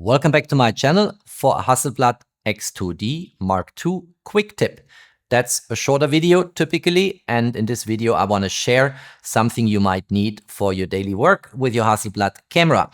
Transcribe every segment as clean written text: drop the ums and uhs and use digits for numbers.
Welcome back to my channel for a Hasselblad X2D Mark II quick tip. That's a shorter video typically, and in this video I want to share something you might need for your daily work with your Hasselblad camera.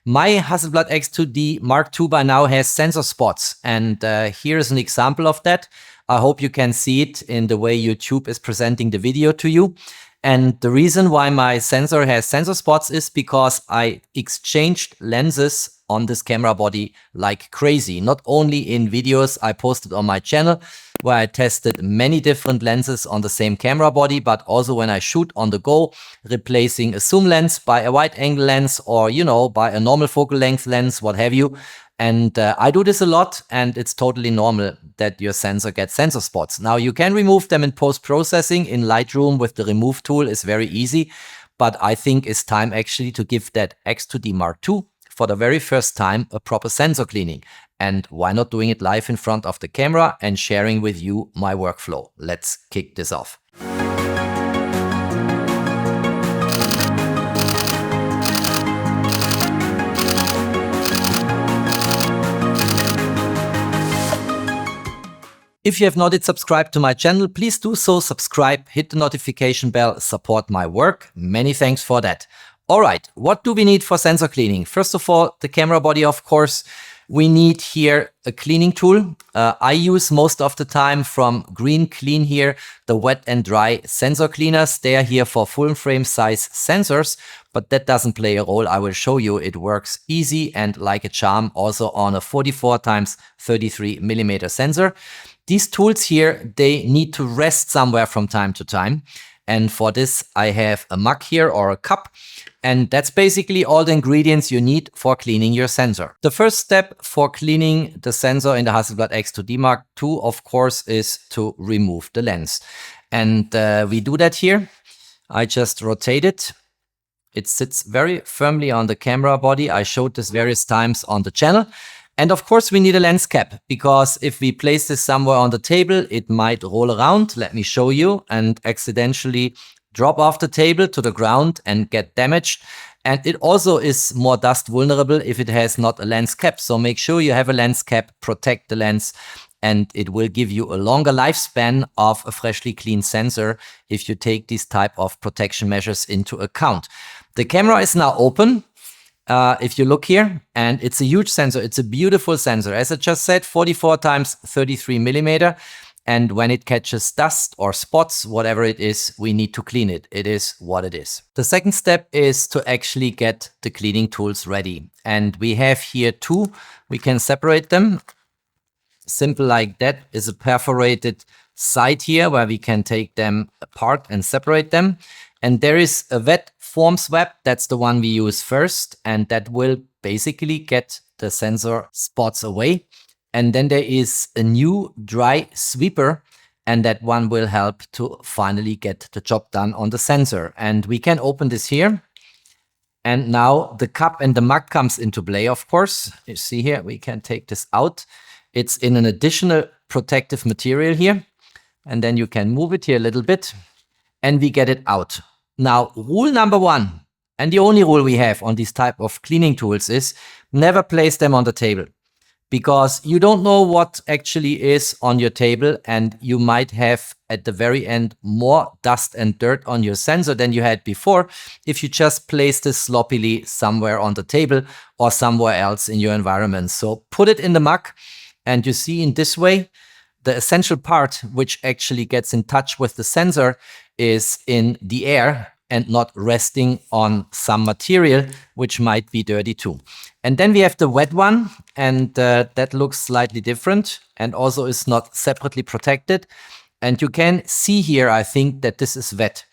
My Hasselblad X2D Mark II by now has sensor spots, and here's an example of that. I hope you can see it in the way YouTube is presenting the video to you. And the reason why my sensor has sensor spots is because I exchanged lenses on this camera body like crazy. Not only in videos I posted on my channel, where I tested many different lenses on the same camera body, but also when I shoot on the go, replacing a zoom lens by a wide angle lens or, by a normal focal length lens, what have you. And I do this a lot, and it's totally normal that your sensor gets sensor spots. Now you can remove them in post-processing in Lightroom with the remove tool. Is very easy, but I think it's time actually to give that X2D Mark II for the very first time a proper sensor cleaning. And why not doing it live in front of the camera and sharing with you my workflow? Let's kick this off. If you have not yet subscribed to my channel, please do so. Subscribe, hit the notification bell, support my work. Many thanks for that. All right, what do we need for sensor cleaning? First of all, the camera body, of course. We need here a cleaning tool. I use most of the time from Green Clean here, the wet and dry sensor cleaners. They are here for full frame size sensors, but that doesn't play a role. I will show you it works easy and like a charm also on a 44x33mm sensor. These tools here, they need to rest somewhere from time to time. And for this, I have a mug here or a cup. And that's basically all the ingredients you need for cleaning your sensor. The first step for cleaning the sensor in the Hasselblad X2D Mark II, of course, is to remove the lens. And we do that here. I just rotate it. It sits very firmly on the camera body. I showed this various times on the channel. And of course, we need a lens cap, because if we place this somewhere on the table, it might roll around. Let me show you, and accidentally drop off the table to the ground and get damaged. And it also is more dust vulnerable if it has not a lens cap. So make sure you have a lens cap, protect the lens, and it will give you a longer lifespan of a freshly cleaned sensor if you take these type of protection measures into account. The camera is now open. If you look here, and it's a huge sensor, it's a beautiful sensor. As I just said, 44x33mm. And when it catches dust or spots, whatever it is, we need to clean it. It is what it is. The second step is to actually get the cleaning tools ready. And we have here two. We can separate them. Simple like that is a perforated side here where we can take them apart and separate them. And there is a wet form swab. That's the one we use first. And that will basically get the sensor spots away. And then there is a new dry sweeper, and that one will help to finally get the job done on the sensor. And we can open this here. And now the cup and the mug comes into play, of course. You see here, we can take this out. It's in an additional protective material here. And then you can move it here a little bit, and we get it out. Now, rule number one, and the only rule we have on these type of cleaning tools is never place them on the table. Because you don't know what actually is on your table, and you might have at the very end more dust and dirt on your sensor than you had before if you just place this sloppily somewhere on the table or somewhere else in your environment. So put it in the mug, and you see in this way, the essential part which actually gets in touch with the sensor is in the air and not resting on some material which might be dirty too. And then we have the wet one, and that looks slightly different and also is not separately protected. And you can see here, I think, that this is wet.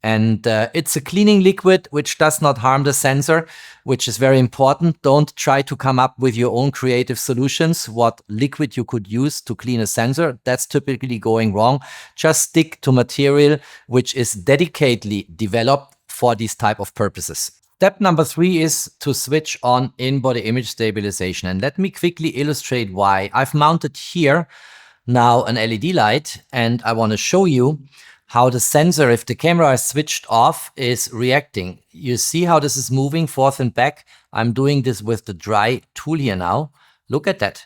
And it's a cleaning liquid which does not harm the sensor, which is very important. Don't try to come up with your own creative solutions, what liquid you could use to clean a sensor. That's typically going wrong. Just stick to material which is dedicatedly developed for these type of purposes. Step number 3 is to switch on in-body image stabilization. And let me quickly illustrate why. I've mounted here now an LED light, and I want to show you how the sensor, if the camera is switched off, is reacting. You see how this is moving forth and back? I'm doing this with the dry tool here now. Look at that.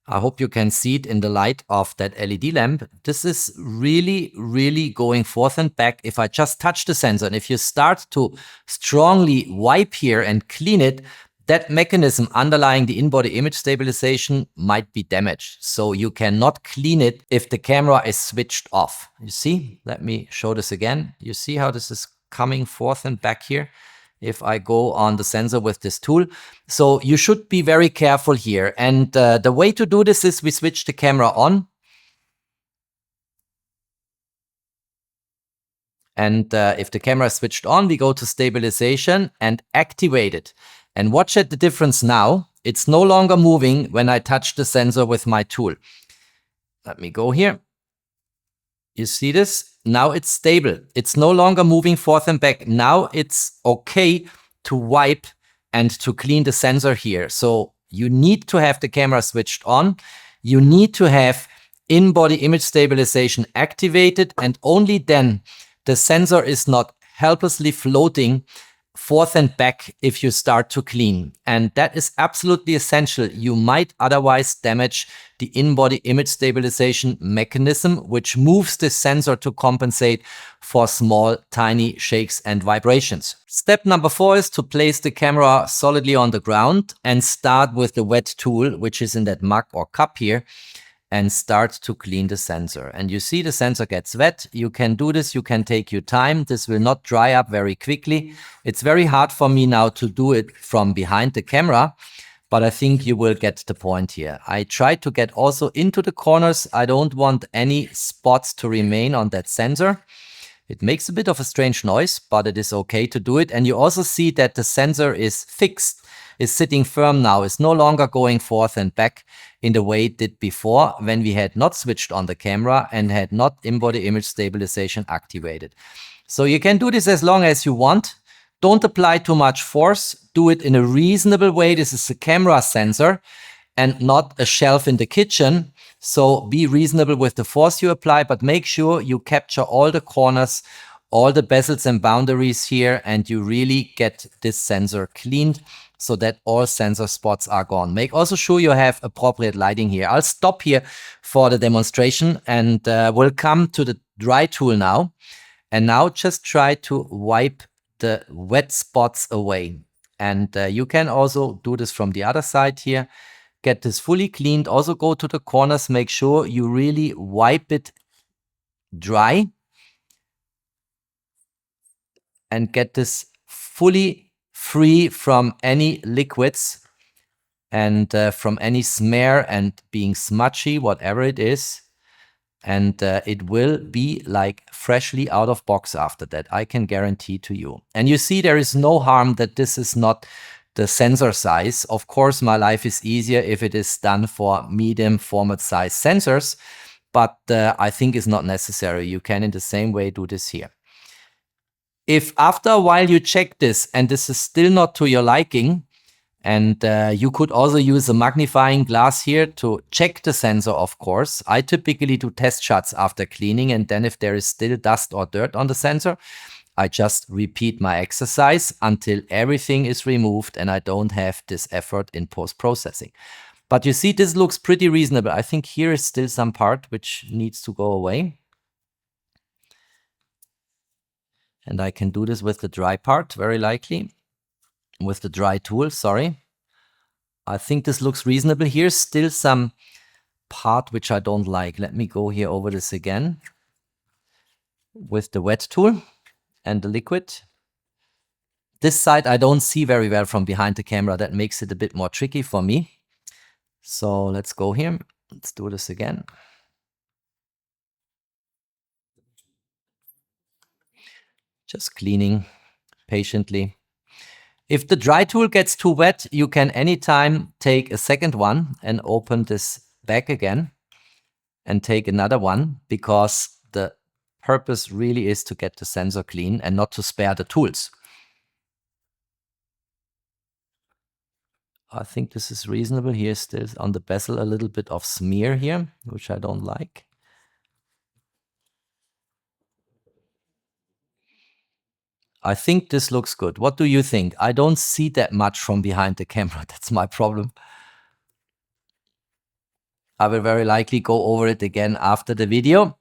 I hope you can see it in the light of that LED lamp. This is really, really going forth and back. If I just touch the sensor and if you start to strongly wipe here and clean it, that mechanism underlying the in-body image stabilization might be damaged. So you cannot clean it if the camera is switched off. You see? Let me show this again. You see how this is coming forth and back here? If I go on the sensor with this tool. So you should be very careful here. And the way to do this is we switch the camera on. And if the camera is switched on, we go to stabilization and activate it. And watch at the difference now. It's no longer moving when I touch the sensor with my tool. Let me go here. You see this? Now it's stable. It's no longer moving forth and back. Now it's okay to wipe and to clean the sensor here. So you need to have the camera switched on. You need to have in-body image stabilization activated, and only then the sensor is not helplessly floating forth and back if you start to clean. And that is absolutely essential. You might otherwise damage the in-body image stabilization mechanism, which moves the sensor to compensate for small, tiny shakes and vibrations. Step number 4 is to place the camera solidly on the ground and start with the wet tool, which is in that mug or cup here, and start to clean the sensor. And you see the sensor gets wet. You can do this. You can take your time. This will not dry up very quickly. It's very hard for me now to do it from behind the camera, but I think you will get the point here. I try to get also into the corners. I don't want any spots to remain on that sensor. It makes a bit of a strange noise, but it is okay to do it. And you also see that the sensor is fixed, is sitting firm now, is no longer going forth and back in the way it did before when we had not switched on the camera and had not in-body image stabilization activated. So you can do this as long as you want. Don't apply too much force. Do it in a reasonable way. This is a camera sensor and not a shelf in the kitchen. So be reasonable with the force you apply, but make sure you capture all the corners, all the bezels and boundaries here, and you really get this sensor cleaned so that all sensor spots are gone. Make also sure you have appropriate lighting here. I'll stop here for the demonstration and we'll come to the dry tool now. And now just try to wipe the wet spots away. And you can also do this from the other side here. Get this fully cleaned. Also go to the corners. Make sure you really wipe it dry and get this fully free from any liquids and from any smear and being smudgy, whatever it is. And it will be like freshly out of box after that, I can guarantee to you. And you see there is no harm that this is not the sensor size. Of course, my life is easier if it is done for medium format size sensors, but I think it's not necessary. You can in the same way do this here. If after a while you check this and this is still not to your liking, and you could also use a magnifying glass here to check the sensor, of course. I typically do test shots after cleaning, and then if there is still dust or dirt on the sensor, I just repeat my exercise until everything is removed and I don't have this effort in post-processing. But you see, this looks pretty reasonable. I think here is still some part which needs to go away. And I can do this with the dry part, very likely. With the dry tool, sorry. I think this looks reasonable. Here's still some part which I don't like. Let me go here over this again with the wet tool and the liquid. This side I don't see very well from behind the camera. That makes it a bit more tricky for me. So let's go here. Let's do this again. Just cleaning patiently. If the dry tool gets too wet, you can anytime take a second one and open this back again and take another one, because the purpose really is to get the sensor clean and not to spare the tools. I think this is reasonable. Here's still on the bezel a little bit of smear here, which I don't like. I think this looks good. What do you think? I don't see that much from behind the camera. That's my problem. I will very likely go over it again after the video,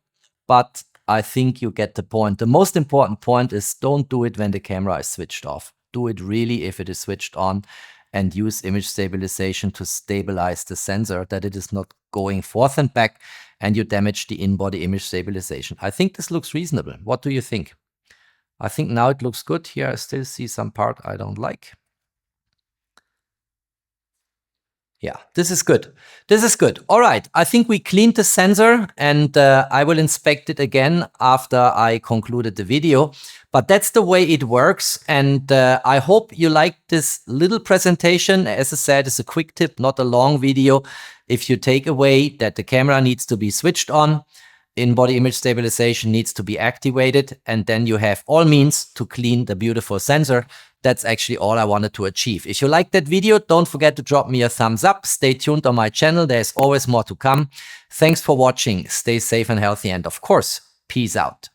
but I think you get the point. The most important point is don't do it when the camera is switched off. Do it really if it is switched on, and use image stabilization to stabilize the sensor, that it is not going forth and back and you damage the in-body image stabilization. I think this looks reasonable. What do you think? I think now it looks good. Here I still see some part I don't like. Yeah, this is good. This is good. All right, I think we cleaned the sensor, and I will inspect it again after I concluded the video. But that's the way it works, and I hope you liked this little presentation. As I said, it's a quick tip, not a long video. If you take away that the camera needs to be switched on, in-body image stabilization needs to be activated, and then you have all means to clean the beautiful sensor. That's actually all I wanted to achieve. If you liked that video, don't forget to drop me a thumbs up. Stay tuned on my channel. There's always more to come. Thanks for watching. Stay safe and healthy. And of course, peace out.